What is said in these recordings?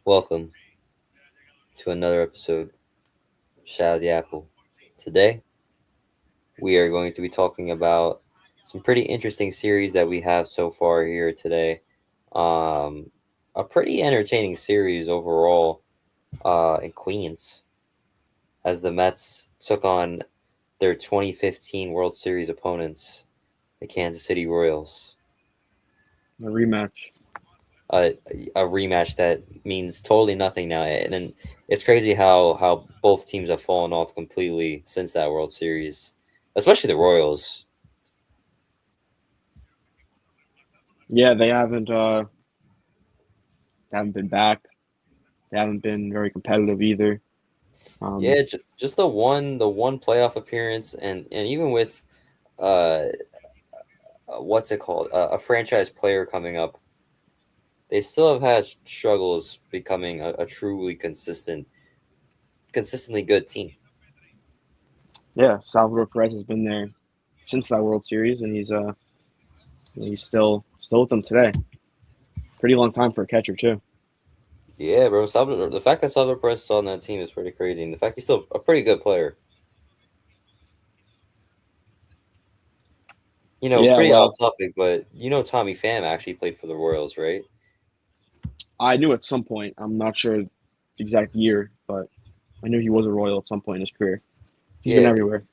Welcome to another episode of Shadow the Apple. Today, we are going to be talking about some pretty interesting series that we have so far here today. Um, a pretty entertaining series overall in Queens as the Mets took on their 2015 World Series opponents, the Kansas City Royals. A rematch. a, a rematch that means totally nothing now. And then it's crazy how both teams have fallen off completely since that World Series, especially the Royals. Yeah, they haven't been back. They haven't been very competitive either. Um, Yeah, just the one playoff appearance, and even with uh, what's it called, a franchise player coming up, they still have had struggles becoming a truly consistently good team. yeah, Salvador Perez has been there since that World Series, and he's still with them today. Pretty long time for a catcher too. Yeah, bro. Salvador, the fact that Salvador Perez is still on that team is pretty crazy, and the fact he's still a pretty good player. Yeah, Pretty off well, topic, but Tommy Pham actually played for the Royals, right? I knew at some point. I'm not sure the exact year, but I knew he was a Royal at some point in his career. He's been Yeah, everywhere.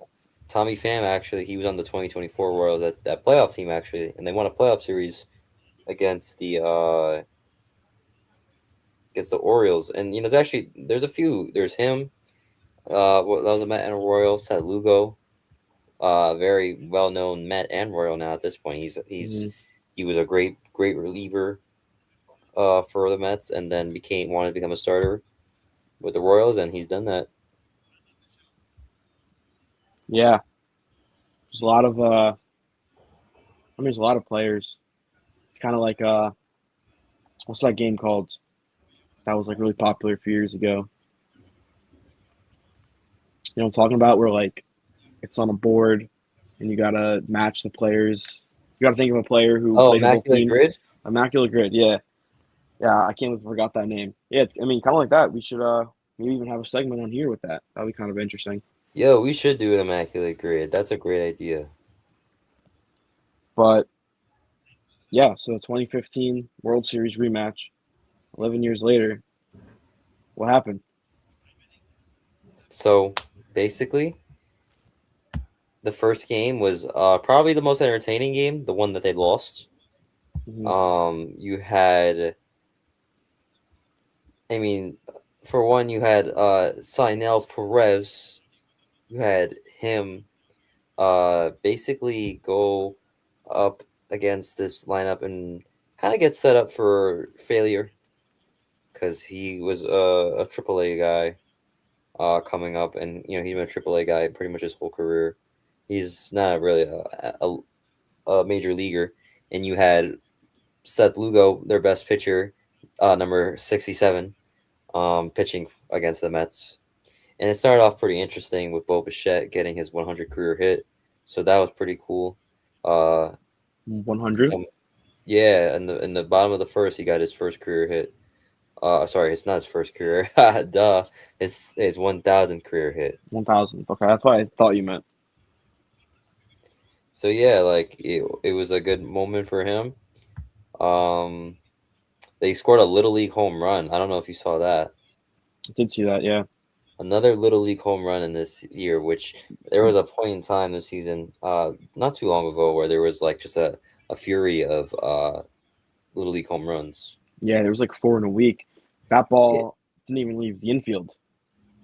Tommy Pham actually he was on the 2024 Royals that playoff team actually, and they won a playoff series against the Orioles. And there's a few. There's him. That was a Met and a Royal. Seth Lugo, very well known Met and Royal now at this point. Hmm. He was a great reliever for the Mets, and then became wanted to become a starter with the Royals, and he's done that. Yeah, there's a lot of there's a lot of players. It's kind of like what's that game called? That was like really popular a few years ago. You know what I'm talking about? Where like it's on a board and you gotta match the players. You gotta think of a player who Oh, played for both Immaculate teams. Grid. Immaculate Grid, yeah. Yeah, I can't believe I forgot that name. Yeah, I mean kinda like that. We should maybe even have a segment on here with that. That'd be kind of interesting. Yo, we should do an immaculate grid. That's a great idea. But yeah, so the 2015 World Series rematch, 11 years later, what happened? So basically, the first game was probably the most entertaining game, the one that they lost. Hmm. You had, I mean, for one, you had Sinel Perez. You had him basically go up against this lineup and kind of get set up for failure because he was a AAA guy coming up, and he's been a AAA guy pretty much his whole career. He's not really a major leaguer, and you had Seth Lugo, their best pitcher, number 67, pitching against the Mets, and it started off pretty interesting with Bo Bichette getting his 100 career hit, so that was pretty cool. Uh, 100? um, yeah, in the bottom of the first, he got his first career hit. Sorry, it's not his first career. Duh, his 1,000 career hit. 1,000. Okay, that's what I thought you meant. So yeah, like it was a good moment for him. Um, they scored a little league home run. I don't know if you saw that. I did see that, yeah. Another little league home run in this year, which there was a point in time this season, not too long ago, where there was like just a fury of little league home runs. Yeah, there was like four in a week. That Yeah, ball didn't even leave the infield.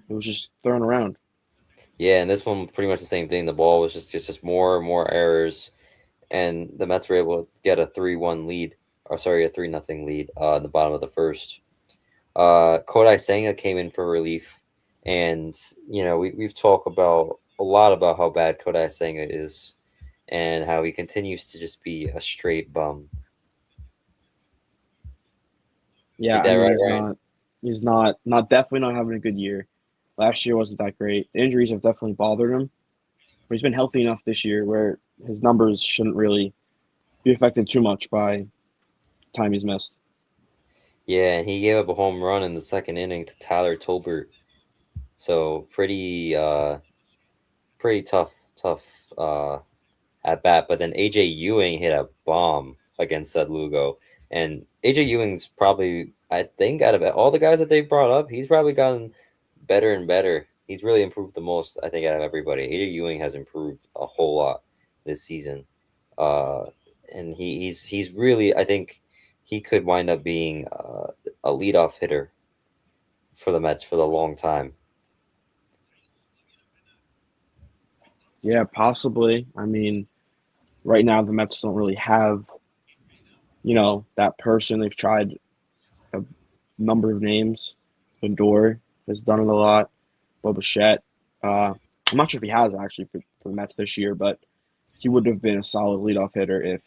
It was just thrown around. yeah, and this one pretty much the same thing. The ball was just more and more errors, and the Mets were able to get a 3-1 lead, or sorry, a 3-0 lead in the bottom of the first. Kodai Senga came in for relief, and we've talked about a lot about how bad Kodai Senga is, and how he continues to just be a straight bum. Yeah, Ain't I that mean right, Ryan? he's not definitely not having a good year. Last year wasn't that great. The injuries have definitely bothered him, but he's been healthy enough this year where his numbers shouldn't really be affected too much by time he's missed. Yeah, and he gave up a home run in the second inning to Tyler Tolbert. So pretty tough at bat. But then AJ Ewing hit a bomb against Seth Lugo. And AJ Ewing's probably, I think, out of all the guys that they brought up, he's probably gotten better and better. He's really improved the most, I think, out of everybody. AJ Ewing has improved a whole lot this season. Uh, and he's really, I think, he could wind up being a leadoff hitter for the Mets for the long time. Yeah, possibly. I mean, right now the Mets don't really have, that person. They've tried a number of names. Lindor has done it a lot. Bo Bichette. I'm not sure if he has actually for the Mets this year, but he would have been a solid leadoff hitter if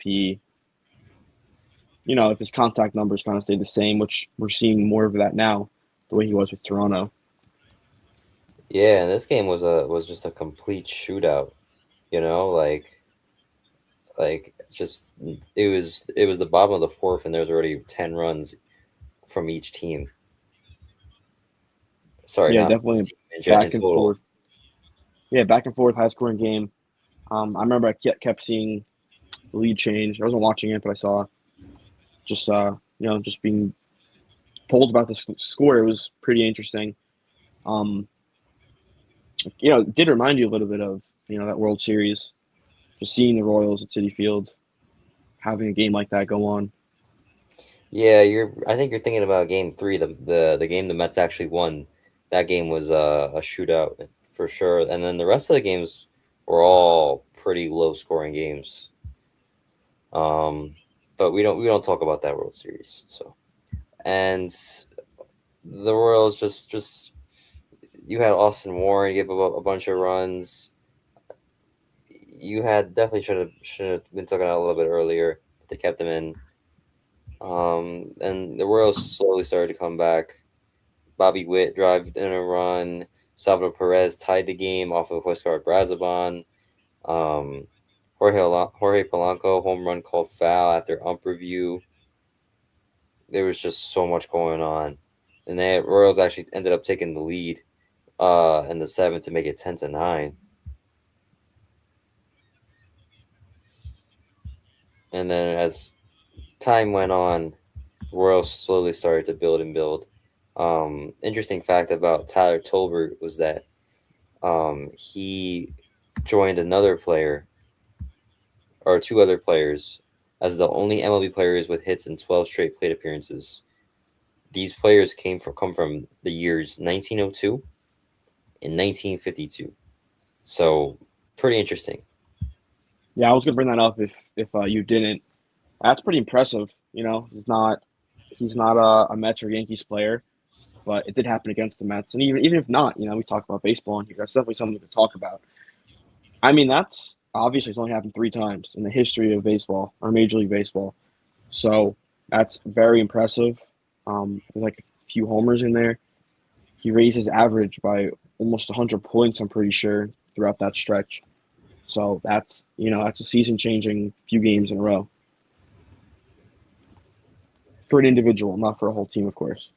if his contact numbers kind of stayed the same, which we're seeing more of that now, the way he was with Toronto. Yeah, and this game was just a complete shootout. You know, like just it was the bottom of the fourth, and there's already 10 runs from each team. Sorry, Yeah, not definitely in back and total. forth. Yeah, back and forth, high scoring game. I remember I kept seeing the lead change. I wasn't watching it, but I saw just just being told about the score. It was pretty interesting. Um, it did remind you a little bit of that World Series, just seeing the Royals at Citi Field, having a game like that go on. Yeah, I think you're thinking about game three, the game the Mets actually won. That game was a shootout for sure, and then the rest of the games were all pretty low scoring games. Um, but we don't talk about that World Series. So and the Royals just you had Austin Warren give up a bunch of runs. You had definitely should have been taken out a little bit earlier. But they kept them in. And the Royals slowly started to come back. Bobby Witt drive in a run. Salvador Perez tied the game off of Huescar Brazaban. Um, Jorge Polanco home run called foul after ump review. There was just so much going on, and the Royals actually ended up taking the lead in the seventh to make it 10-9. And then as time went on, Royals slowly started to build and build. Interesting fact about Tyler Tolbert was that he joined another player or two other players as the only MLB players with hits in 12 straight plate appearances. These players come from the years 1902 and 1952. So pretty interesting. Yeah, I was gonna bring that up if you didn't. That's pretty impressive. He's not a Mets or Yankees player, but it did happen against the Mets. And even if not, we talk about baseball in here. That's definitely something to talk about. I mean, that's obviously it's only happened three times in the history of baseball or Major League Baseball. So that's very impressive. There's like a few homers in there. He raised his average by almost 100 points, I'm pretty sure, throughout that stretch. So that's a season changing few games in a row for an individual, not for a whole team, of course.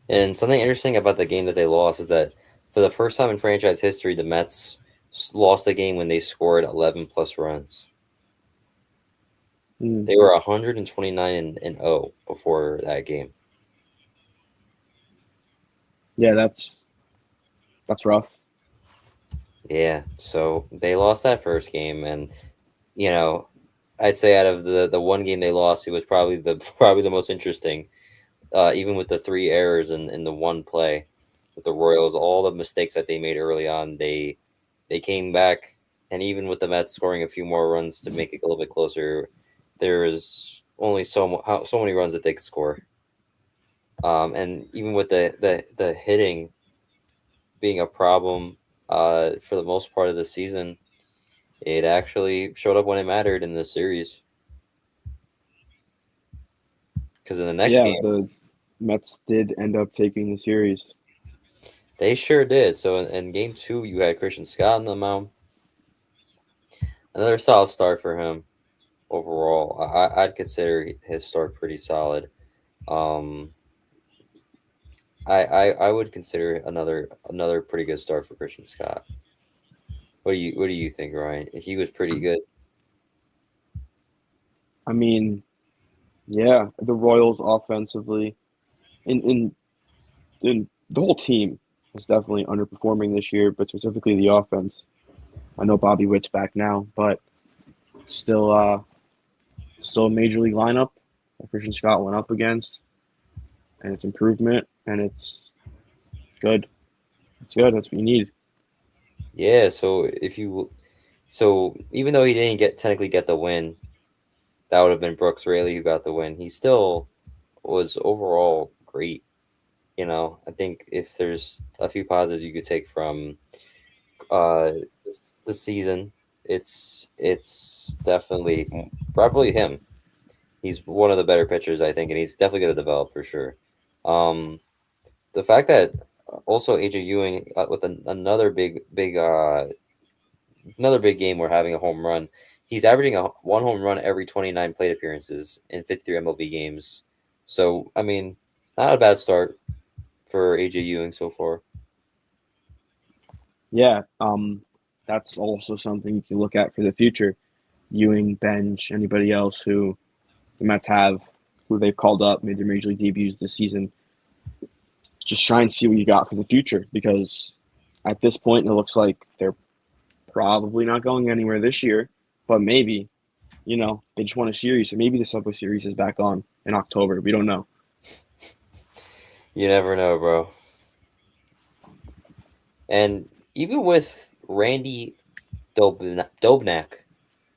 And something interesting about the game that they lost is that for the first time in franchise history, the Mets lost a game when they scored 11 plus runs. Mm, They were 129 and 0 before that game. yeah, that's rough. Yeah, so they lost that first game, and you know, I'd say out of the one game they lost, it was probably the probably the most interesting. Even with the three errors in the one play with the Royals, all the mistakes that they made early on, they came back, and even with the Mets scoring a few more runs to make it a little bit closer, there is only so many runs that they could score. And even with the hitting being a problem for the most part of the season, it actually showed up when it mattered in this series. Because in the next Yeah, game, the Mets did end up taking the series. they sure did. So in game two, you had Christian Scott on the mound. Another solid start for him overall. I'd consider his start pretty solid. Um, I would consider another pretty good start for Christian Scott. What do you think, Ryan? He was pretty good. I mean, yeah, the Royals offensively, in in the whole team is definitely underperforming this year, but specifically the offense. I know Bobby Witt's back now, but still, still a major league lineup that Christian Scott went up against, and it's improvement, and it's good. It's good. That's what you need. Yeah. So even though he didn't get technically get the win, that would have been Brooks Raley who got the win. He still was overall great. I think if there's a few positives you could take from uh this season, it's definitely probably him. He's one of the better pitchers, I think, and he's definitely going to develop for sure. Um, the fact that also AJ Ewing with another big game we're having a home run. He's averaging one home run every 29 plate appearances in 53 MLB games. So I mean, not a bad start for AJ Ewing so far. Yeah, that's also something you can look at for the future. Ewing, Bench, anybody else who the Mets have, who they've called up, made their major league debuts this season. Just try and see what you got for the future because at this point it looks like they're probably not going anywhere this year, but maybe, they just won a series, so maybe the Subway Series is back on in October. We don't know. You never know, bro. And even with Randy Dobnak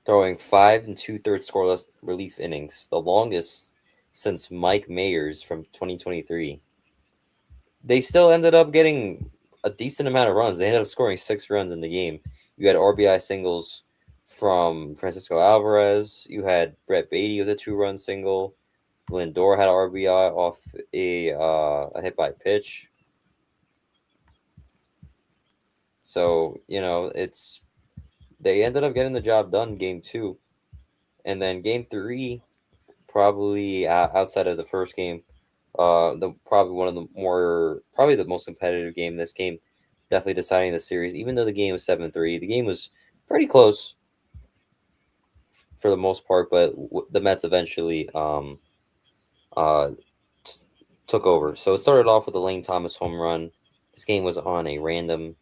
throwing 5 2/3 scoreless relief innings, the longest since Mike Mayers from 2023, they still ended up getting a decent amount of runs. They ended up scoring 6 runs in the game. You had RBI singles from Francisco Alvarez. You had Brett Beatty with a 2-run single. Lindor had an RBI off a hit by pitch. So it's they ended up getting the job done game two, and then game three probably outside of the first game, the probably one of the more probably the most competitive game. This game definitely deciding the series. Even though the game was 7-3, the game was pretty close for the most part, but the Mets eventually uh t- took over. So it started off with a Lane Thomas home run. This game was on a random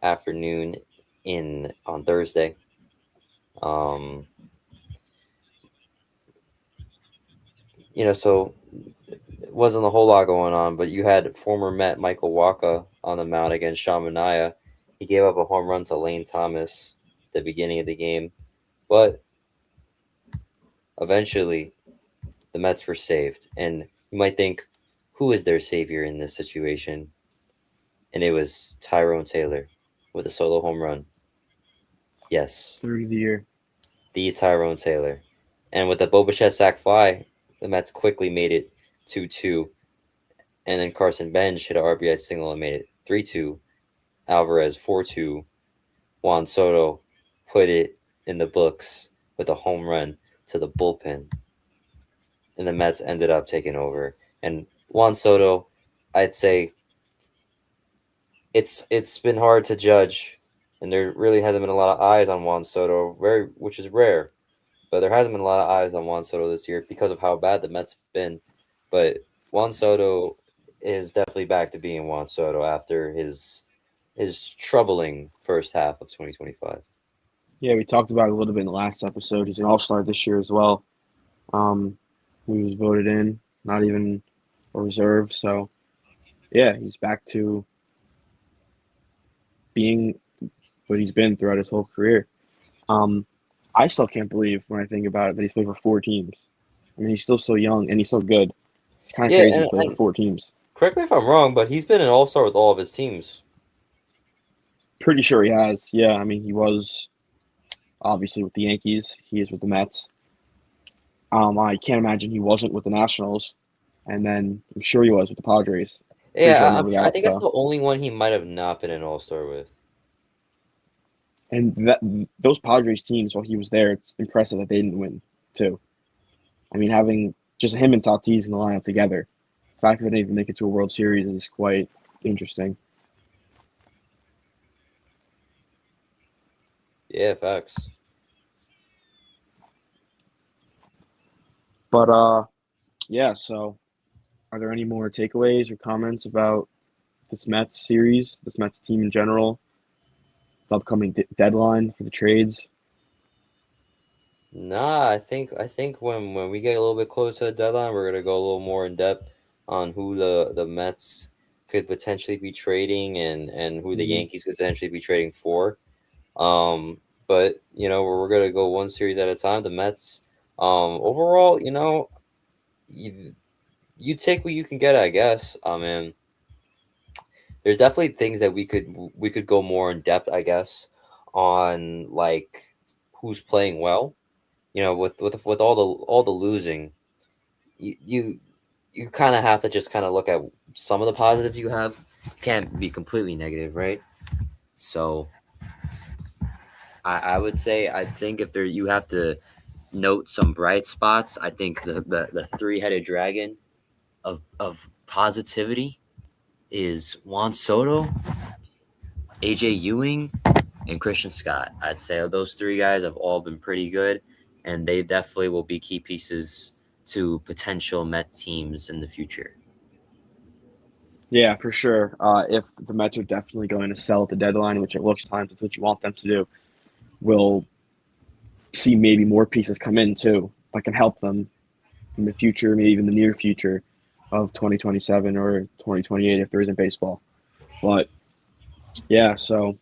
afternoon in on Thursday. Um, so it wasn't a whole lot going on, but you had former Met Michael Waka on the mound against Sean Manaea. He gave up a home run to Lane Thomas at the beginning of the game, but eventually the Mets were saved. And you might think, who is their savior in this situation? And it was Tyrone Taylor with a solo home run. Yes, Through the year. the Tyrone Taylor. And with the Bo Bichette sac fly, the Mets quickly made it 2-2. And then Carson Bench hit an RBI single and made it 3-2. Alvarez 4-2. Juan Soto put it in the books with a home run to the bullpen. And the Mets ended up taking over. And Juan Soto, I'd say it's been hard to judge, and there really hasn't been a lot of eyes on Juan Soto, which is rare. But there hasn't been a lot of eyes on Juan Soto this year because of how bad the Mets have been. But Juan Soto is definitely back to being Juan Soto after his troubling first half of 2025. Yeah, we talked about it a little bit in the last episode. He's an all-star this year as well. Um, he was voted in, not even a reserve. So, yeah, he's back to being what he's been throughout his whole career. Um, I still can't believe when I think about it that he's played for 4 teams. I mean, he's still so young and he's so good. It's kind of Yeah, crazy and, he's played for and 4 teams. correct me if I'm wrong, but he's been an all-star with all of his teams. Pretty sure he has. Yeah, I mean, he was obviously with the Yankees. He is with the Mets. I can't imagine he wasn't with the Nationals. And then I'm sure he was with the Padres. Pretty sure I Yeah, remember I that. think that's So, the only one he might have not been an all-star with. and those Padres teams while he was there, it's impressive that they didn't win too. I mean, having just him and Tatis in the lineup together. The fact that they didn't even make it to a World Series is quite interesting. Yeah, facts. But yeah. So, are there any more takeaways or comments about this Mets series, this Mets team in general, the upcoming deadline for the trades? Nah, I think when we get a little bit closer to the deadline, we're gonna go a little more in depth on who the Mets could potentially be trading and who the Mm-hmm. Yankees could potentially be trading for. But we're gonna go one series at a time. The Mets, overall, you take what you can get, I guess. And there's definitely things that we could go more in depth, I guess, on like who's playing well. With all the losing, you you, you kind of have to just kind of look at some of the positives you have. You can't be completely negative, right? So I would say I think if there you have to note some bright spots. I think the three-headed dragon of positivity is Juan Soto, AJ Ewing, and Christian Scott. I'd say those three guys have all been pretty good, and they definitely will be key pieces to potential Met teams in the future. Yeah, for sure. If the Mets are definitely going to sell at the deadline, which it looks times it's what you want them to do, we'll see maybe more pieces come in too that can help them in the future, maybe even the near future of 2027 or 2028 if there isn't baseball. But yeah, so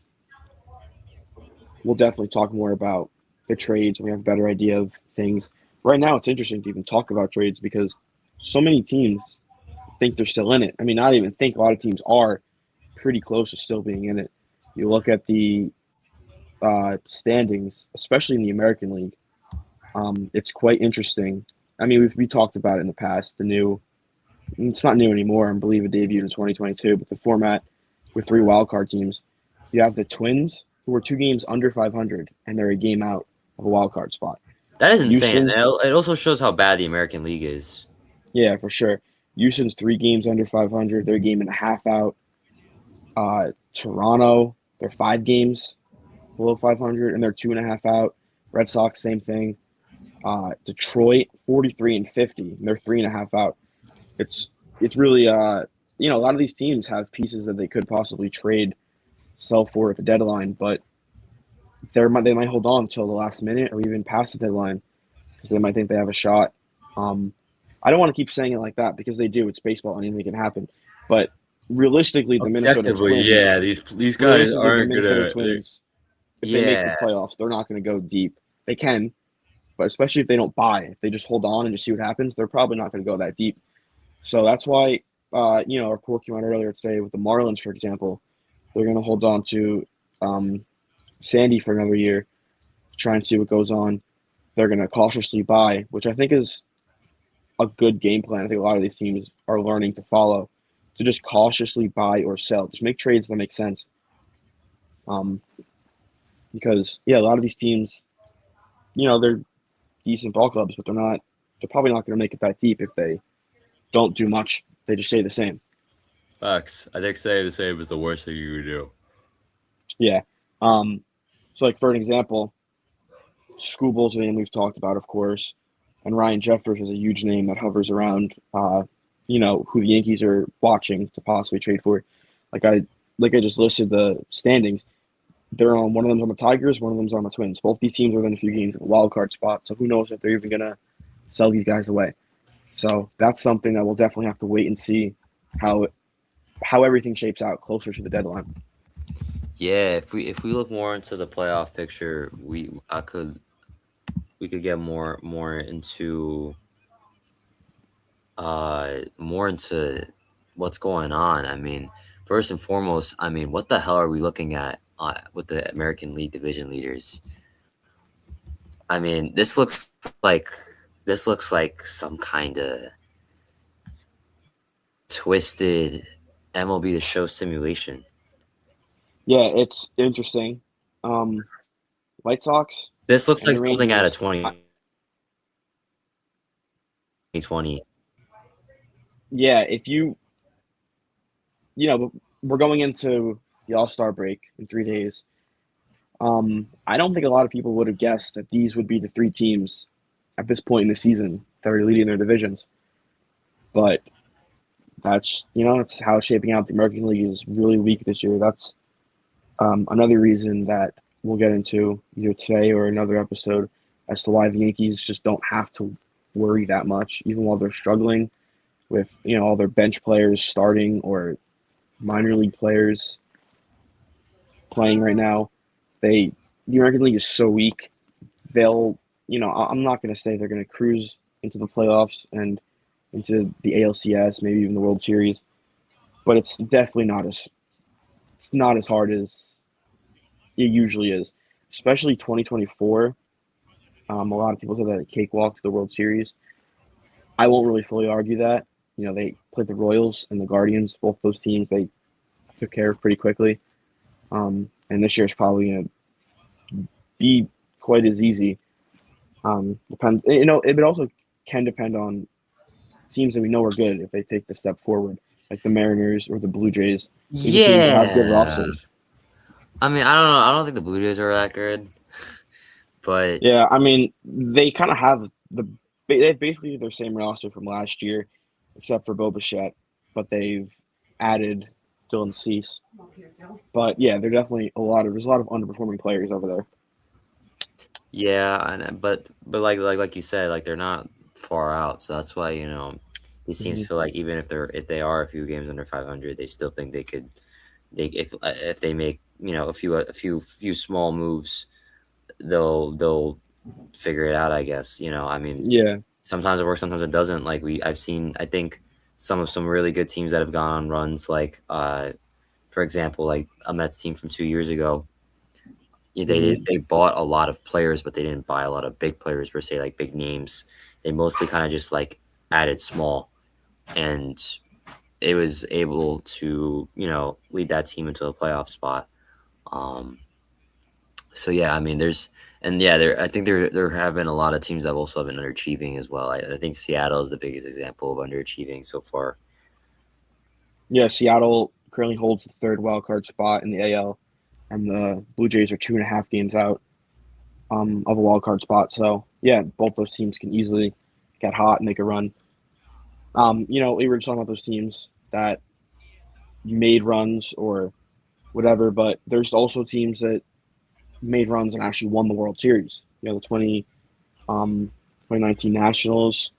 we'll definitely talk more about the trades when we have a better idea of things. Right now, it's interesting to even talk about trades because so many teams think they're still in it. I mean, not even think. A lot of teams are pretty close to still being in it. You look at the standings, especially in the American League. It's quite interesting. I mean, we talked about it in the past. The new, it's not new anymore. I believe it debuted in 2022, but the format with three wildcard teams. You have the Twins, who are 2 games under 500, and they're a game out of a wildcard spot. That is insane. Houston, It also shows how bad the American League is. yeah, for sure. Houston's 3 games under 500. They're a game and a half out. Toronto, they're 5 games below 500, and they're 2.5 out. Red Sox, same thing. Detroit, 43 and 50, and they're 3.5 out. It's really a lot of these teams have pieces that they could possibly trade, sell for at the deadline, but they might hold on until the last minute or even past the deadline because they might think they have a shot. Um, I don't want to keep saying it like that because they do. It's baseball; anything can happen. But realistically, the Minnesota Objectively, Twins, yeah, these guys realistically, the aren't Minnesota gonna. Twins, if they make the Yeah, playoffs, they're not going to go deep. They can, but especially if they don't buy, if they just hold on and just see what happens, they're probably not going to go that a deep. So that's why, our report came out earlier today with the Marlins, for example. They're going to hold on to um, Sandy for another year, try and see what goes on. They're going to cautiously buy, which I think is a good game plan. I think a lot of these teams are learning to follow, to just cautiously buy or sell. Just make trades that make sense. Um, because yeah, a lot of these teams, they're decent ball clubs, but they're not. They're probably not going to make it that deep if they don't do much. They just stay the same. facts. I think say the same is the worst thing you could do. Yeah. So like for an example, Schoolball's a name we've talked about, of course, and Ryan Jeffers is a huge name that hovers around. Who the Yankees are watching to possibly trade for. Like I like I just listed the standings. They're on one of them's on the Tigers, one of them's on the Twins. Both these teams are within a few games of a wild card spot. So who knows if they're even gonna sell these guys away. So that's something that we'll definitely have to wait and see how how everything shapes out closer to the deadline. Yeah, if we look more into the playoff picture, we could get more into what's going on. I mean, first and foremost, I mean, what the hell are we looking at with the American League division leaders? I mean, like this looks like some kind of twisted MLB The Show simulation. Yeah, it's interesting. Um, White Sox This looks and like the something out of Rangers. 2020. 2020. Yeah, if we're going into the All-Star break in 3 days. I don't think a lot of people would have guessed that these would be the three teams at this point in the season that are leading their divisions. But that's how it's shaping out. The American League is really weak this year. That's another reason that we'll get into either today or another episode as to why the Yankees just don't have to worry that much, even while they're struggling with all their bench players starting or minor league players playing right now. The American League is so weak. I'm not going to say they're going to cruise into the playoffs and into the ALCS, maybe even the World Series, but it's not as hard as it usually is, especially 2024. A lot of people said that a cakewalk to the World Series. I won't really fully argue that. They played the Royals and the Guardians, both those teams they took care of pretty quickly. And this year is probably going to be quite as easy. It also can depend on teams that we know are good if they take the step forward, like the Mariners or the Blue Jays. These are teams that have good Yeah. rosters. I mean, I don't know. I don't think the Blue Jays are that good, but Yeah, I mean, they kind of have they have basically their same roster from last year, except for Bo Bichette, but they've added Dylan Cease. But yeah, there's a lot of underperforming players over there. yeah, and but like you said, like they're not far out, so that's why these teams Mm-hmm. feel like even if they are a few games under 500, they still think they could if they make a few small moves, they'll figure it out. I guess I mean Yeah. sometimes it works, sometimes it doesn't. I think some really good teams that have gone on runs, like for example, like a Mets team from 2 years ago. Mm-hmm. They bought a lot of players, but they didn't buy a lot of big players per se, like big names. They mostly kind of just like added small, and it was able to lead that team into a playoff spot. Um, so yeah, I mean, there. I think there have been a lot of teams that also have been underachieving as well. I think Seattle is the biggest example of underachieving so far. Yeah, Seattle currently holds the third wild card spot in the AL, and the Blue Jays are 2.5 games out of a wild card spot. So yeah, both those teams can easily get hot and make a run. We were just talking about those teams that made runs or whatever, but there's also teams that made runs and actually won the World Series. The 2019 Nationals,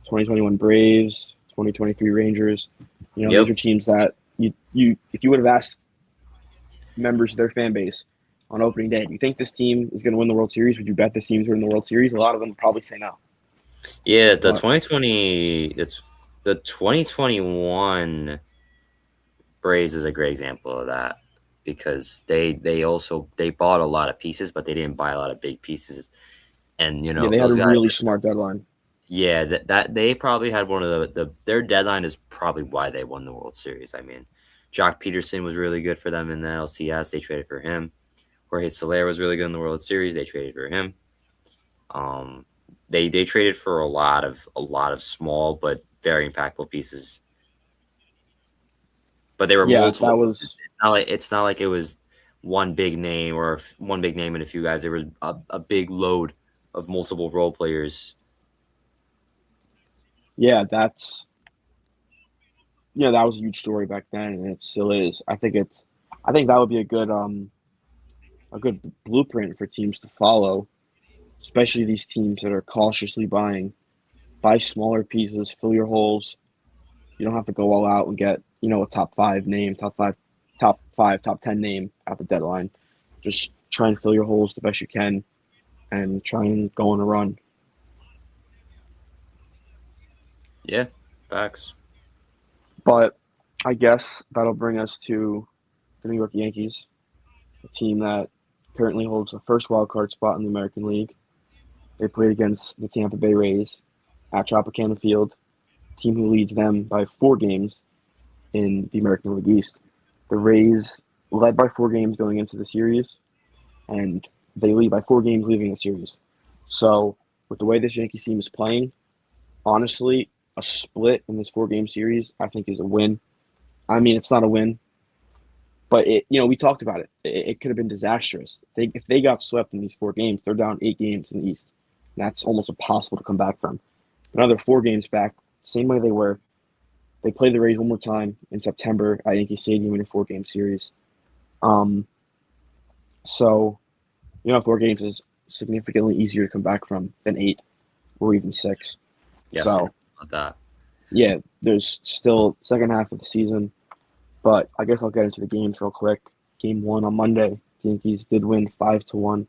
2021 Braves, 2023 Rangers. These Yep. are teams that if you would have asked members of their fan base on opening day, do you think this team is going to win the World Series? Would you bet this team's going to win the World Series? A lot of them would probably say no. Yeah, But 2021 Braves is a great example of that, because they bought a lot of pieces, but they didn't buy a lot of big pieces. And yeah, they had a those guys, really smart deadline. yeah, that they probably had one of their deadline is probably why they won the World Series. I mean, Jock Peterson was really good for them in the LCS. They traded for him. Jorge Soler was really good in the World Series. They traded for him. Um, they traded for a lot of small but very impactful pieces. But they were Yeah, multiple that pieces. was It's not like it was one big name or one big name and a few guys. There was a big load of multiple role players. yeah, that was a huge story back then, and it still is. I think that would be a good blueprint for teams to follow, especially these teams that are cautiously buying. Buy smaller pieces, fill your holes. You don't have to go all out and get a top five name, top five, top 10 name at the deadline. Just try and fill your holes the best you can, and try and go on a run. Yeah, facts. But I guess that'll bring us to the New York Yankees, a team that currently holds the first wild card spot in the American League. They played against the Tampa Bay Rays at Tropicana Field, team who leads them by 4 games in the American League East. The Rays led by 4 games going into the series, and they lead by 4 games leaving the series. So, with the way this Yankees team is playing, honestly, a split in this 4 game series, I think, is a win. I mean, it's not a win, but we talked about it. It could have been disastrous. If they got swept in these 4 games, they're down 8 games in the East. That's almost impossible to come back from. Another 4 games back, same way they were. They play the Rays one more time in September at Yankee Stadium in a 4 game series. Um, so 4 games is significantly easier to come back from than 8 or even 6. Yes, or no So about that. yeah, there's still second half of the season, but I guess I'll get into the games real quick. Game 1 on Monday, the Yankees did win 5-1.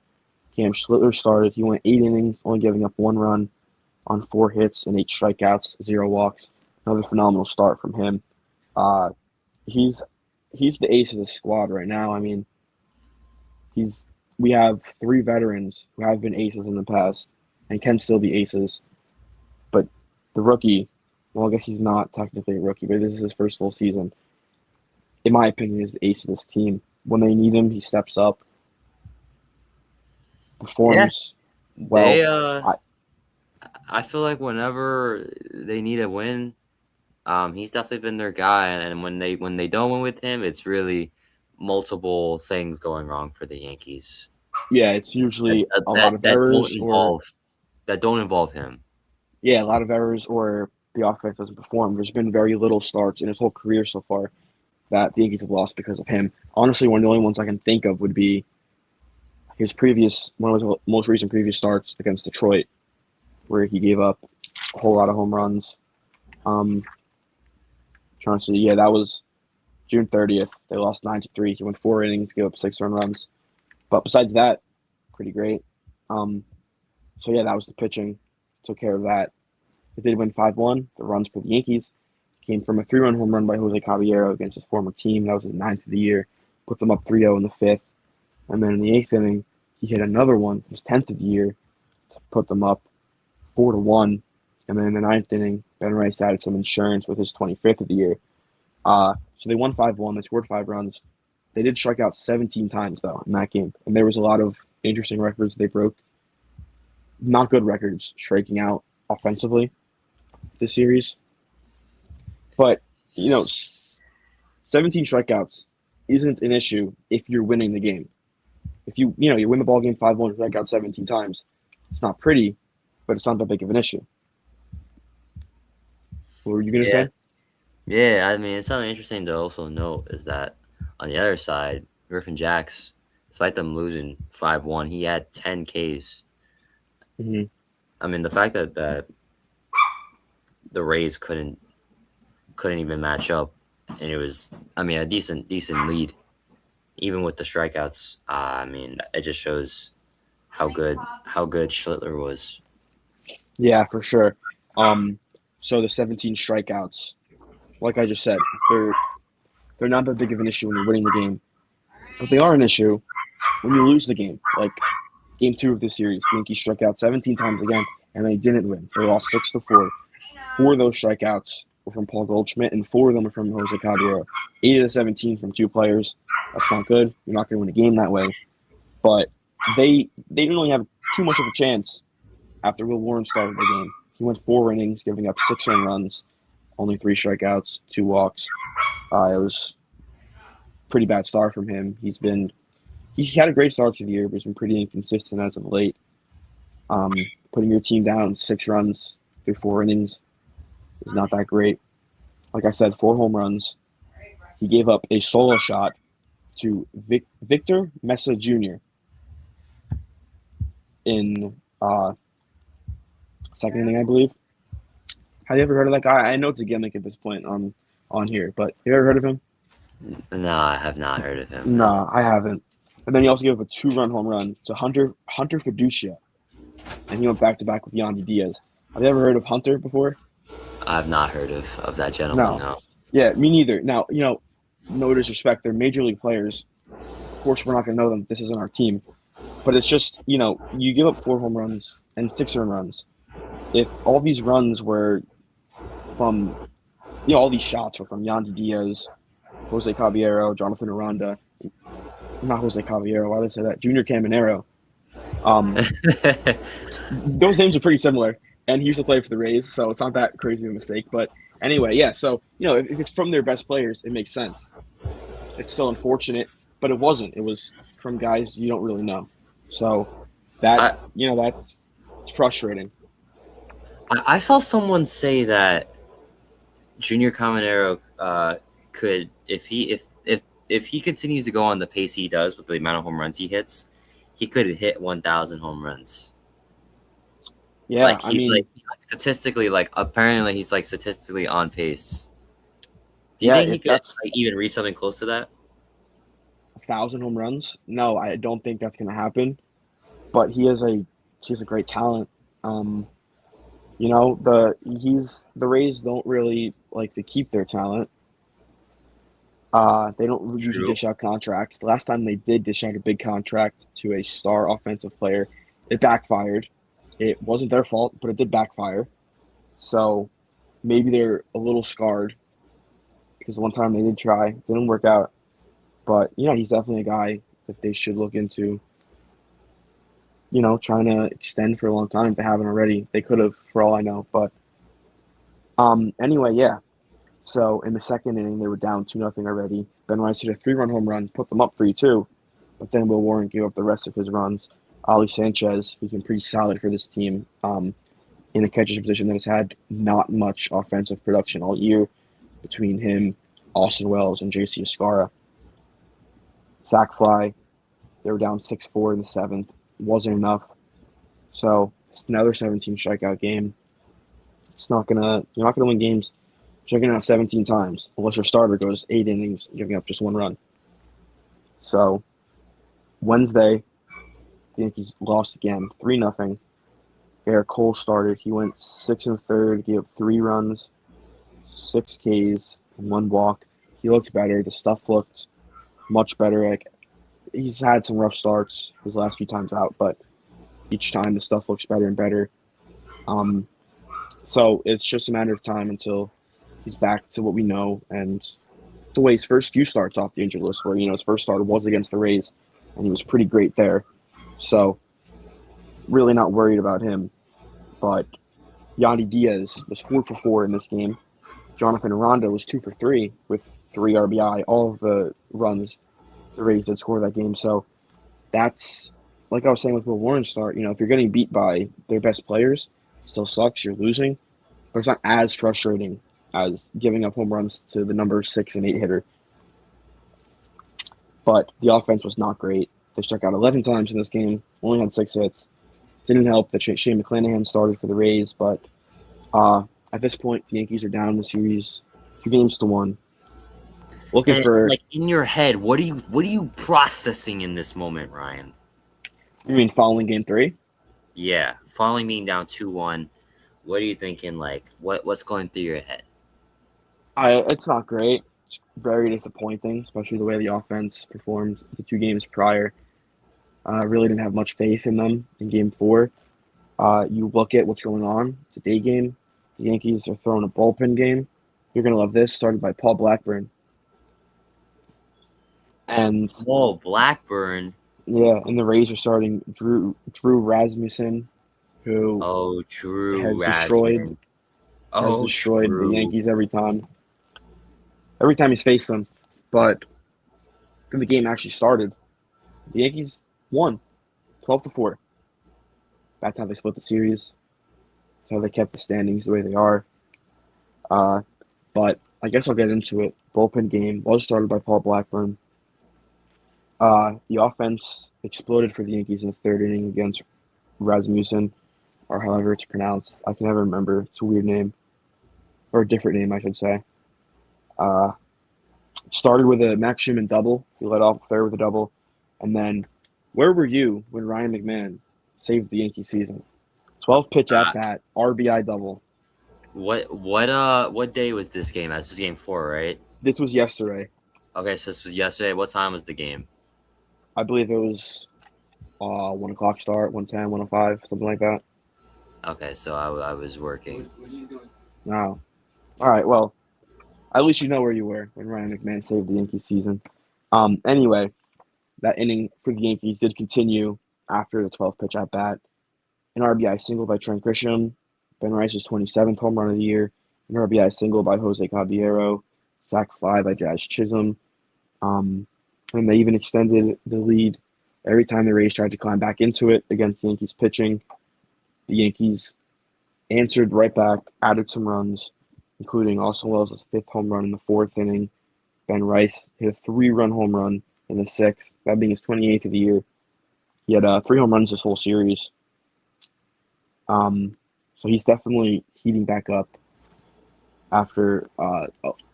Cam Schlittler started. He went 8 innings, only giving up 1 run on 4 hits and 8 strikeouts, 0 walks. Another phenomenal start from him. Uh, he's he's the ace of the squad right now. I mean, he's we have 3 veterans who have been aces in the past and can still be aces. But the rookie, well, I guess he's not technically a rookie, but this is his first full season. In my opinion, is the ace of this team. When they need him, he steps up, Yeah, performs they well. I, I feel like whenever they need a win, he's definitely been their guy, and when they don't win with him, it's really multiple things going wrong for the Yankees yeah, it's that usually that a lot that, of that don't errors or involve that don't involve him. yeah, a lot of errors or the offense doesn't perform. There's been very little starts in his whole career so far that the Yankees have lost because of him. Honestly, one of the only ones I can think of would be one of his most recent previous starts against Detroit, where he gave up a whole lot of home runs. Um, trying to see, yeah, that was June 30th. They lost 9-3. He went 4 innings, gave up 6 runs. But besides that, pretty great. Um, so yeah, that was the pitching. Took care of that. They did win 5-1. The runs for the Yankees came from a 3-run home run by Jose Caballero against his former team. That was his 9th of the year. Put them up 3-0 in the 5th. And then in the 8th inning, he hit another one, his 10th of the year, to put them up 4-1. And then in the 9th inning, Ben Rice added some insurance with his 25th of the year. So they won 5-1. They scored 5 runs. They did strike out 17 times, though, in that game. And there was a lot of interesting records they broke. Not good records striking out offensively this series. But, 17 strikeouts isn't an issue if you're winning the game. If you win the ball game 5-1, strike out 17 times, it's not pretty, but it's not that big of an issue. What were you going to Yeah, say? yeah. I mean, it's something interesting to also note is that on the other side, Griffin Jacks, despite them losing 5-1, he had 10 Ks. Mm-hmm. I mean, the fact that the Rays couldn't even match up, and it was, I mean, a decent lead, even with the strikeouts. I mean, it just shows how good Schlittler was. Yeah, for sure. So the 17 strikeouts, like I just said, they're not that big of an issue when you're winning the game, but they are an issue when you lose the game. Like game 2 of this series, Yankees struck out 17 times again, and they didn't win. They lost 6-4. 4 of those strikeouts were from Paul Goldschmidt, and 4 of them were from Jose Caballero. 8 of the 17 from 2 players. That's not good. You're not going to win a game that way. But they didn't really have too much of a chance after Will Warren started the game. He went 4 innings, giving up 6 earned runs, only 3 strikeouts, 2 walks. It was a pretty bad start from him. He had a great start to the year, but he's been pretty inconsistent as of late. Putting your team down 6 runs through 4 innings is not that great. Like I said, 4 home runs. He gave up a solo shot to Victor Mesa Jr. in second inning, I believe. Have you ever heard of that guy? I know it's a gimmick at this point on here, but have you ever heard of him? No, I have not heard of him. No. No, I haven't. And then he also gave up a 2-run home run to Hunter Fiducia, and he went back to back with Yandy Diaz. Have you ever heard of Hunter before? I've not heard of that gentleman. No. No. Yeah, me neither. Now, no disrespect, they're major league players. Of course, we're not going to know them. This isn't our team. But it's just, you give up 4 home runs and 6 earned runs. If all these runs were from, all these shots were from Yandy Diaz, Jose Caballero, Jonathan Aranda, not Jose Caballero, why did I say that? Junior Caminero. Um, those names are pretty similar. and he used to play for the Rays, so it's not that crazy of a mistake. But anyway, yeah. So if it's from their best players, it makes sense. It's still unfortunate, but it wasn't. It was from guys you don't really know. So that I that's it's frustrating. I saw someone say that Junior Caminero could, if he continues to go on the pace he does with the amount of home runs he hits, he could hit 1,000 home runs. Yeah, Like I mean, he's like statistically, like apparently he's like statistically on pace. Do you yeah, think he if could that's like even reach something close to that? 1,000 home runs, no, I don't think that's going to happen. But he has a great talent. Um, the Rays don't really like to keep their talent. They don't usually True. dish out contracts. The last time they did dish out a big contract to a star offensive player, it backfired. It wasn't their fault, but it did backfire. So maybe they're a little scarred because one time they did try, it didn't work out. But he's definitely a guy that they should look into. Trying to extend for a long time if they haven't already. They could have, for all I know. But anyway, yeah. So in the second inning, they were down 2-0 already. Ben Rice hit a 3-run home run, put them up 3-2. But then Will Warren gave up the rest of his runs. Ali Sanchez, who's been pretty solid for this team, in a catcher's position that has had not much offensive production all year between him, Austin Wells, and JC Escara. Sack fly. They were down 6-4 in the seventh. Wasn't enough. So it's another 17 strikeout game. You're not gonna win games striking out 17 times unless your starter goes 8 innings, giving up just 1 run. So Wednesday, the Yankees lost again, 3-0. Garrett Cole started. He went 6 1/3, gave up 3 runs, 6 Ks, and 1 walk. He looked better. The stuff looked much better. Like he's had some rough starts his last few times out, but each time the stuff looks better and better. Um, so it's just a matter of time until he's back to what we know. And the way his first few starts off the injured list, where his first start was against the Rays, and he was pretty great there. So really not worried about him. But Yandy Diaz was 4 for 4 in this game. Jonathan Aranda was 2 for 3 with 3 RBI. All of the runs the Rays did score that game. So that's like I was saying with Will Warren's start. If you're getting beat by their best players, it still sucks. You're losing, but it's not as frustrating as giving up home runs to the number 6 and 8 hitter. But the offense was not great. They struck out 11 times in this game, only had 6 hits. Didn't help that Shane McClanahan started for the Rays, but at this point, the Yankees are down in the series 2 games to 1. Looking And for, like in your head, what are you processing in this moment, Ryan? you mean following game 3? Yeah, following being down 2-1. What are you thinking? Like what's going through your head? It's not great. It's very disappointing, especially the way the offense performed the 2 games prior. Really didn't have much faith in them in game 4. You look at what's going on. It's a day game. The Yankees are throwing a bullpen game. You're going to love this, started by Paul Blackburn. And Whoa, Blackburn. yeah, and the Rays are starting Drew Rasmussen, who Oh, Drew has Rasmussen. destroyed has Oh, destroyed the true. Yankees every time. Every time he's faced them. But when the game actually started, the Yankees won 12-4. That's how they split the series. That's how they kept the standings the way they are. Uh, but I guess I'll get into it. Bullpen game was started by Paul Blackburn. The offense exploded for the Yankees in the third inning against Rasmussen, or however it's pronounced. I can never remember. It's a weird name, or a different name, I should say. Uh, Started with a Max Schumann double. He led off the third with a double. And then, where were you when Ryan McMahon saved the Yankee season? 12 pitch at Uh, bat, RBI double. what day was this game? This was game 4, right? This was yesterday. Okay, so this was yesterday. What time was the game? I believe it was 1 o'clock start, 1:10, 1:05, something like that. Okay, so I was working. No. All right, well, at least you know where you were when Ryan McMahon saved the Yankee season. Anyway, that inning for the Yankees did continue after the 12 pitch at bat. An RBI single by Trent Grisham, Ben Rice's 27th home run of the year, an RBI single by Jose Caballero, sac fly by Jazz Chisholm. Um, and they even extended the lead every time the Rays tried to climb back into it against the Yankees pitching. The Yankees answered right back, added some runs, including Austin Wells' fifth home run in the fourth inning. Ben Rice hit a three-run home run in the sixth, that being his 28th of the year. He had three home runs this whole series. So he's definitely heating back up after a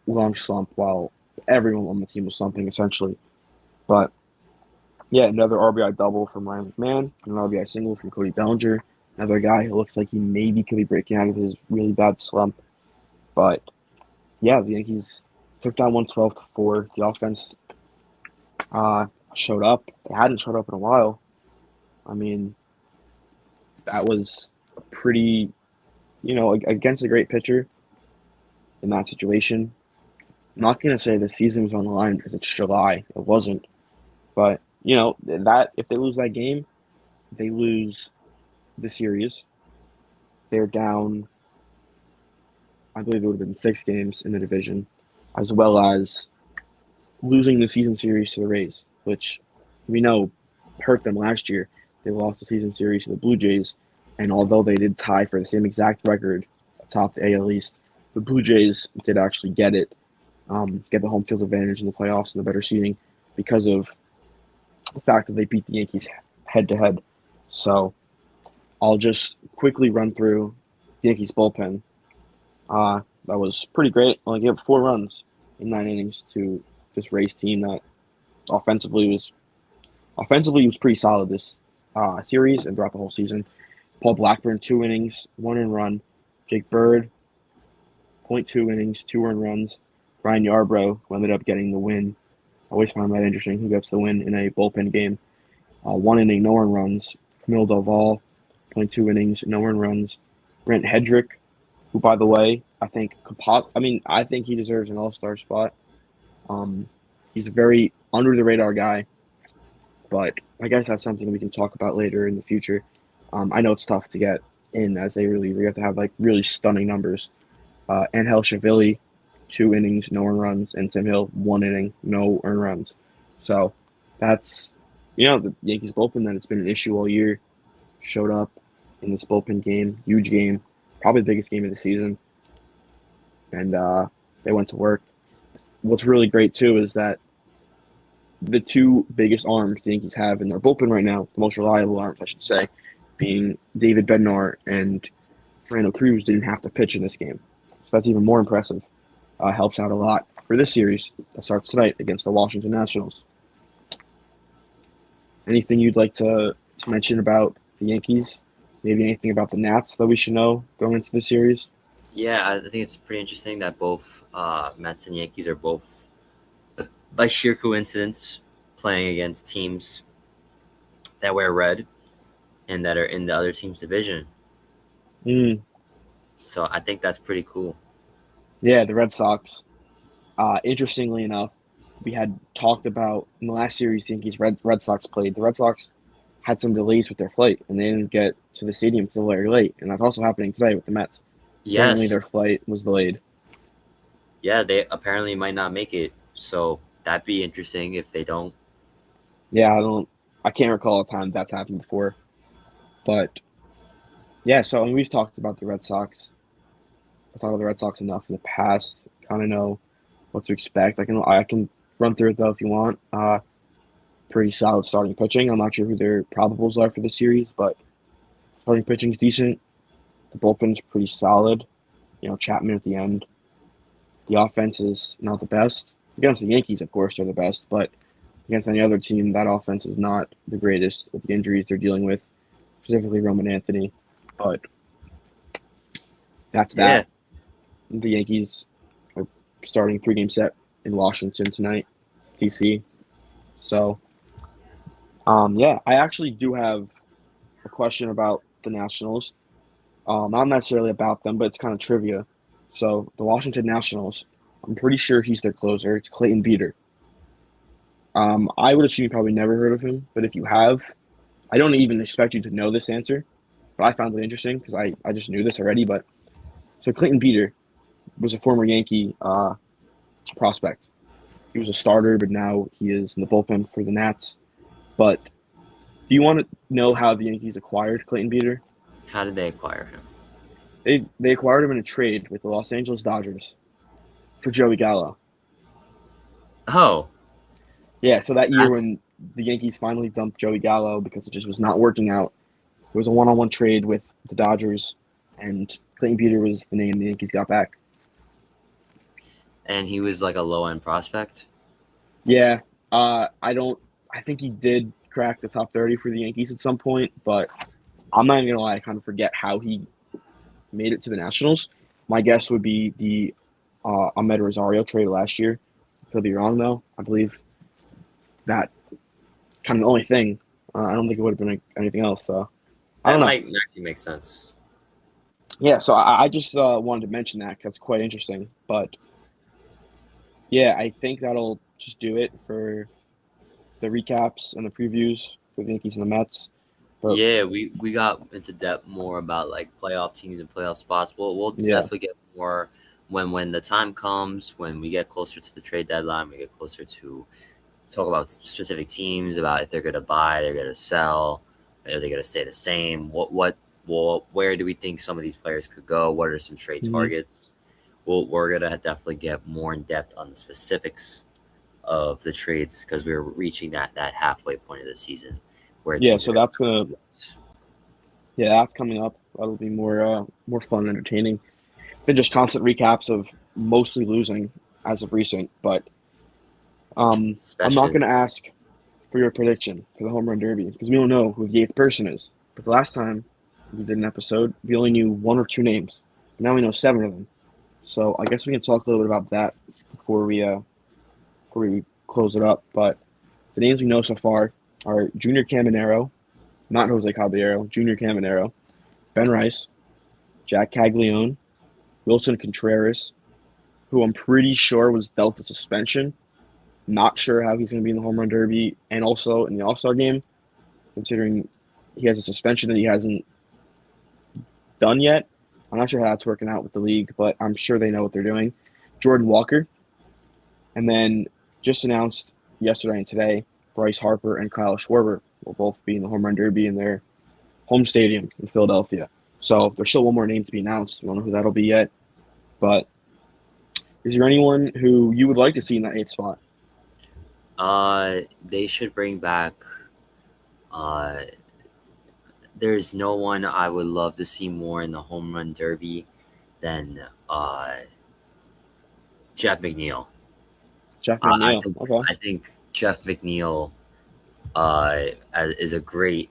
long slump while everyone on the team was slumping, essentially. But, yeah, another RBI double from Ryan McMahon, an RBI single from Cody Bellinger, another guy who looks like he maybe could be breaking out of his really bad slump. But, yeah, the Yankees took down 112-4. The offense showed up. They hadn't showed up in a while. I mean, that was pretty, against a great pitcher in that situation. I'm not going to say the season was on the line because it's July. It wasn't. But, that if they lose that game, they lose the series. They're down, I believe it would have been 6 games in the division, as well as losing the season series to the Rays, which we know hurt them last year. They lost the season series to the Blue Jays, and although they did tie for the same exact record atop the AL East, the Blue Jays did actually get it, get the home field advantage in the playoffs and the better seeding because of the fact that they beat the Yankees head-to-head. So I'll just quickly run through the Yankees bullpen. That was pretty great. Only gave up 4 runs in 9 innings to this Rays team that offensively was pretty solid this series and throughout the whole season. Paul Blackburn, 2 innings, 1 earned run. Jake Bird, 0.2 innings, 2 earned runs. Ryan Yarbrough, who ended up getting the win. I always find that interesting, who gets the win in a bullpen game. 1 inning, no earned runs. Camille Doval, 0.2 innings, no earned runs. Brent Hedrick, who, by the way, I think he deserves an all-star spot. He's a very under-the-radar guy, but I guess that's something we can talk about later in the future. I know it's tough to get in as a reliever. You have to have really stunning numbers. Angel Shavili, 2 innings, no earned runs, and Tim Hill, 1 inning, no earned runs. So that's the Yankees bullpen that it's been an issue all year. Showed up in this bullpen game, huge game, probably the biggest game of the season, and they went to work. What's really great too is that the 2 biggest arms the Yankees have in their bullpen right now, the most reliable arms, I should say, being David Bednar and Fernando Cruz, didn't have to pitch in this game. So that's even more impressive. Helps out a lot for this series that starts tonight against the Washington Nationals. Anything you'd like to mention about the Yankees? Maybe anything about the Nats that we should know going into the series? Yeah, I think it's pretty interesting that both Mets and Yankees are both, by sheer coincidence, playing against teams that wear red and that are in the other team's division. So I think that's pretty cool. Yeah, the Red Sox. Interestingly enough, we had talked about in the last series the Yankees Red Sox played. The Red Sox had some delays with their flight, and they didn't get to the stadium until very late. And that's also happening today with the Mets. Apparently, Yes. their flight was delayed. Yeah, they apparently might not make it. So that'd be interesting if they don't. Yeah, I can't recall a time that's happened before. But yeah, so we've talked about the Red Sox. I thought of the Red Sox enough in the past. Kind of know what to expect. I can run through it though if you want. Pretty solid starting pitching. I'm not sure who their probables are for the series, but starting pitching is decent. The bullpen's pretty solid. Chapman at the end. The offense is not the best. Against the Yankees, of course, they're the best, but against any other team, that offense is not the greatest with the injuries they're dealing with, specifically Roman Anthony. But that's that. The Yankees are starting 3-game set in Washington tonight, DC. So, I actually do have a question about the Nationals. Not necessarily about them, but it's kind of trivia. So, the Washington Nationals, I'm pretty sure he's their closer. It's Clayton Beeter. I would assume you probably never heard of him, but if you have, I don't even expect you to know this answer. but I found it interesting because I just knew this already. But so Clayton Beeter was a former Yankee prospect. He was a starter, but now he is in the bullpen for the Nats. But do you want to know how the Yankees acquired Clayton Beeter? How did they acquire him? They acquired him in a trade with the Los Angeles Dodgers for Joey Gallo. Oh, Yeah, so that year that's when the Yankees finally dumped Joey Gallo because it just was not working out, it was a one-on-one trade with the Dodgers, and Clayton Beeter was the name the Yankees got back. and he was like a low end prospect. Yeah, I don't. I think he did crack the top 30 for the Yankees at some point, but I'm not even gonna lie. I kind of forget how he made it to the Nationals. My guess would be the Ahmed Rosario trade last year. Could be wrong though. I believe that kind of the only thing. I don't think it would have been anything else. So I don't That know. might actually make sense. Yeah, so I just wanted to mention that because it's quite interesting. But yeah, I think that'll just do it for the recaps and the previews for the Yankees and the Mets. But Yeah, we got into depth more about like playoff teams and playoff spots. We'll yeah, definitely get more when the time comes, when we get closer to the trade deadline, we get closer to talk about specific teams, about if they're going to buy, they're going to sell, are they going to stay the same? Where do we think some of these players could go? What are some trade mhm. targets? We're going to definitely get more in depth on the specifics of the trades because we're reaching that halfway point of the season where Yeah. teams are So going that's to. gonna yeah, that's coming up. That'll be more fun and entertaining than just constant recaps of mostly losing as of recent. But I'm not Especially gonna ask for your prediction for the home run derby because we don't know who the eighth person is. But the last time we did an episode, we only knew one or two names. Now we know seven of them. So I guess we can talk a little bit about that before we close it up. But the names we know so far are Junior Caminero, not Jose Caballero, Junior Caminero, Ben Rice, Jack Caglione, Wilson Contreras, who I'm pretty sure was dealt a suspension. Not sure how he's going to be in the home run derby and also in the All Star game, considering he has a suspension that he hasn't done yet. I'm not sure how that's working out with the league, but I'm sure they know what they're doing. Jordan Walker, and then just announced yesterday and today, Bryce Harper and Kyle Schwarber will both be in the home run derby in their home stadium in Philadelphia. So there's still one more name to be announced. We don't know who that'll be yet. But is there anyone who you would like to see in that eighth spot? they should bring back. Uh, there's no one I would love to see more in the home run derby than Jeff McNeil. Jeff I McNeil. think Okay. I think Jeff McNeil is a great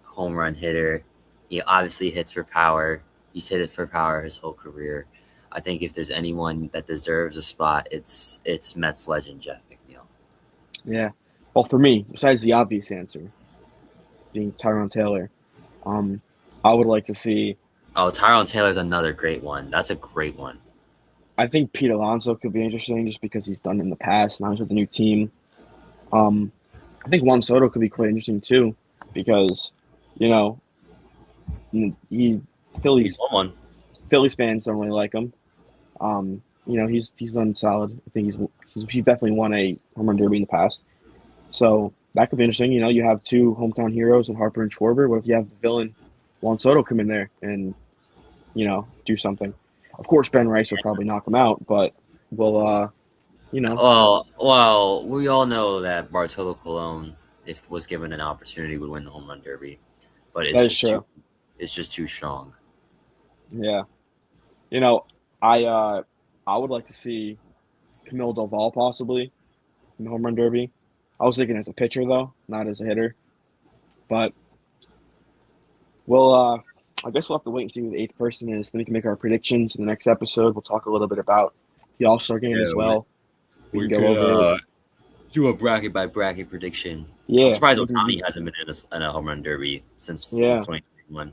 home run hitter. He obviously hits for power. He's hit it for power his whole career. I think if there's anyone that deserves a spot, it's Mets legend Jeff McNeil. Yeah. Well, for me, besides the obvious answer being Tyrone Taylor, um, I would like to see. Oh, Tyrone Taylor's another great one. That's a great one. I think Pete Alonso could be interesting just because he's done it in the past. Now he's with the new team. Um, I think Juan Soto could be quite interesting too because, you know, he He's Phillies won one. Phillies fans don't really like him. He's done solid. I think he's definitely won a home run derby in the past. So that could be interesting. You have two hometown heroes in Harper and Schwarber. What if you have the villain Juan Soto come in there and do something? Of course, Ben Rice would probably knock him out, but we'll you know Well, we all know that Bartolo Colon, if was given an opportunity, would win the home run derby, but that is true. it's just too strong. Yeah, you know I would like to see Camille Doval possibly in the home run derby. I was thinking as a pitcher though, not as a hitter. But we'll I guess we'll have to wait and see who the eighth person is. Then we can make our predictions in the next episode. We'll talk a little bit about the All Star game as Yeah, well. We can we go could over it. do a bracket by bracket prediction. I'm Yeah, surprised maybe Otani hasn't been in a home run derby since yeah, 2021.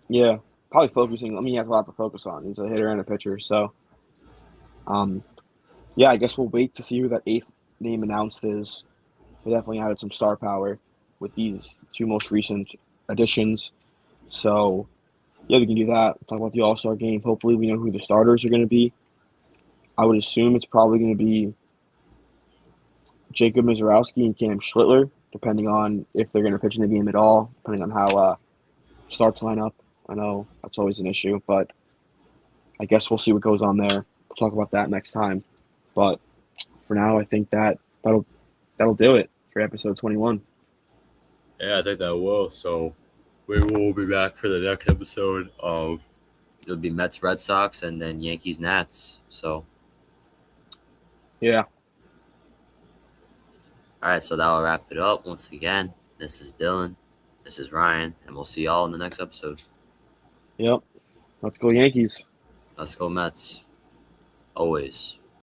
yeah. Probably focusing. I mean, he has a lot to focus on. He's a hitter and a pitcher, so um, yeah. I guess we'll wait to see who that eighth name announced is. We definitely added some star power with these two most recent additions. So yeah, we can do that. Talk about the All Star game. Hopefully, we know who the starters are going to be. I would assume it's probably going to be Jacob Mizorowski and Cam Schlittler, depending on if they're going to pitch in the game at all, depending on how starts line up. I know that's always an issue, but I guess we'll see what goes on there. We'll talk about that next time. But for now, I think that'll do it for episode 21. Yeah, I think that will. So we will be back for the next episode. It'll be Mets, Red Sox, and then Yankees, Nats. So Yeah. all right, so that will wrap it up. Once again, this is Dylan. This is Ryan, and we'll see y'all in the next episode. Yep. Let's go Yankees. Let's go Mets. Always.